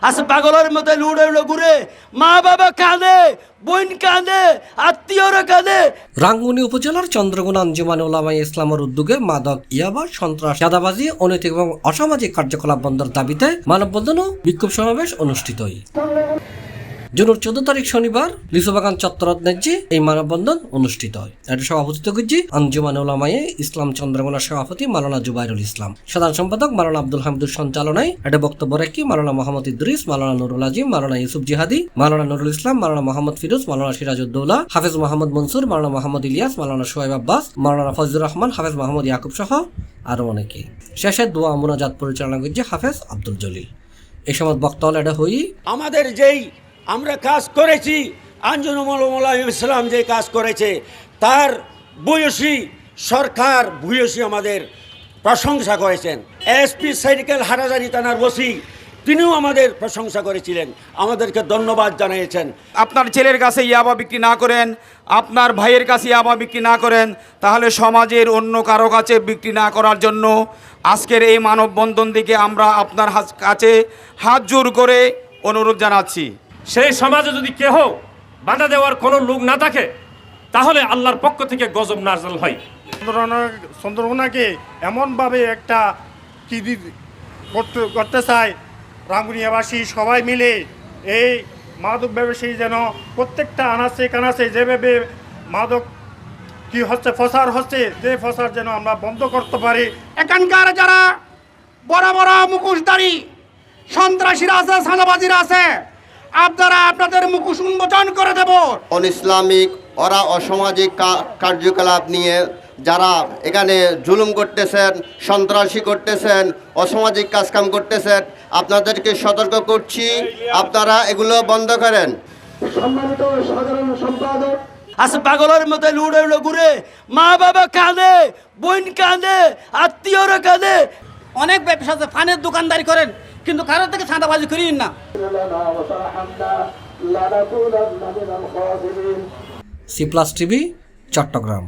আচ্ছা পাগলের মতো লুড়ে ঘুরে, মা বাবা কাঁদে, বোন কাঁদে, আত্মীয়রা কাঁদে। রাঙ্গুনি উপজেলার চন্দ্রগুনা আঞ্জুমানে উলামায়ে ইসলামের উদ্যোগে মাদক, ইয়াবা, সন্ত্রাস, চাঁদাবাজি, অনৈতিক এবং অসামাজিক কার্যকলাপ বন্ধের দাবিতে মানববন্ধন ও বিক্ষোভ সমাবেশ অনুষ্ঠিত হয়। জুনের 14 তারিখ শনিবার লিচুবাগান চত্বরত নেজ্জি এই মানববন্ধন অনুষ্ঠিত হয়। এটা সভাপতিত্ব করছি আঞ্জুমানে উলামায়ে ইসলাম চন্দ্রগুনার সভাপতি মাওলানা জুবাইরুল ইসলাম, সাধারণ সম্পাদক মাওলানা আব্দুল হামিদুর সঞ্চালনায় এটা বক্তব্য রাখি মাওলানা মোহাম্মদ ইদ্রিস, মাওলানা নুরুল আজিম, মাওলানা ইউসুফ জিহাদি, মাওলানা নুরুল ইসলাম, মাওলানা মোহাম্মদ ফিরোজ, মাওলানা সিরাজউদ্দৌলা, হাফেজ মোহাম্মদ মনসুর, মাওলানা মোহাম্মদ ইলিয়াস, মাওলানা সোহেব আব্বাস, মাওলানা ফজলুর রহমান, হাফেজ মোহাম্মদ ইয়াকুব সহ আরো অনেকে। শেষে দোয়া মুনাজাত পরিচালনা করছে হাফেজ আব্দুল জলিল। এই সময় বক্তব্য এটা হই আমাদের যেই আমরা কাজ করেছি, আঞ্জুমানে উলামায়ে ইসলাম যে কাজ করেছে, তার ভূয়সী সরকার ভূয়সী আমাদের প্রশংসা করেছেন। এসপি সাইকেল হারাজারি থানার ওসি তিনিও আমাদের প্রশংসা করেছিলেন, আমাদেরকে ধন্যবাদ জানিয়েছেন। আপনার ছেলের কাছে ইয়াবা বিক্রি না করেন, আপনার ভাইয়ের কাছে ইয়াবা বিক্রি না করেন, তাহলে সমাজের অন্য কারো কাছে বিক্রি না করার জন্য আজকের এই মানববন্ধন থেকে আমরা আপনার কাছে হাত জোর করে অনুরোধ জানাচ্ছি। সেই সমাজে যদি কেহ বাধা দেওয়ার কোনো লোক না থাকে, তাহলে আল্লাহর পক্ষ থেকে গজব নাযিল হয়। চন্দ্রগুনাকে এমনভাবে একটা কি করতে চায়, রাঙ্গুনিয়াবাসী সবাই মিলে এই মাদক ব্যবসায়ী যেন প্রত্যেকটা আনাচে কানাচে যেভাবে মাদক কি হচ্ছে ফসার হচ্ছে, যে ফসার যেন আমরা বন্ধ করতে পারি। এখানকার যারা বড় বড় মুখোশধারী সন্ত্রাসীরা আছে, সাঁদাবাজিরা আছে, আপনারা আপনাদের মুখোশ উন্মোচন করে দেব। অনইসলামিক ওরা অসামাজিক কার্যকলাপ নিয়ে যারা এখানে জুলুম করতেছেন, সন্ত্রাসী করতেছেন, অসামাজিক কাজকাম করতেছেন, আপনাদেরকে সতর্ক করছি, আপনারা এগুলো বন্ধ করেন। সম্মানিত সাধারণ সম্পাদক, আচ্ছা পাগলের মতো লুড়ে ঘুরে, মা বাবা কাঁদে, বোন কাঁদে, আত্মীয়রা কাঁদে। অনেক ব্যবসা আছে, ফানের দোকানদারি করেন, কিন্তু কারোর থেকে চাঁদাবাজি করিন না। C+ TV Chittagong.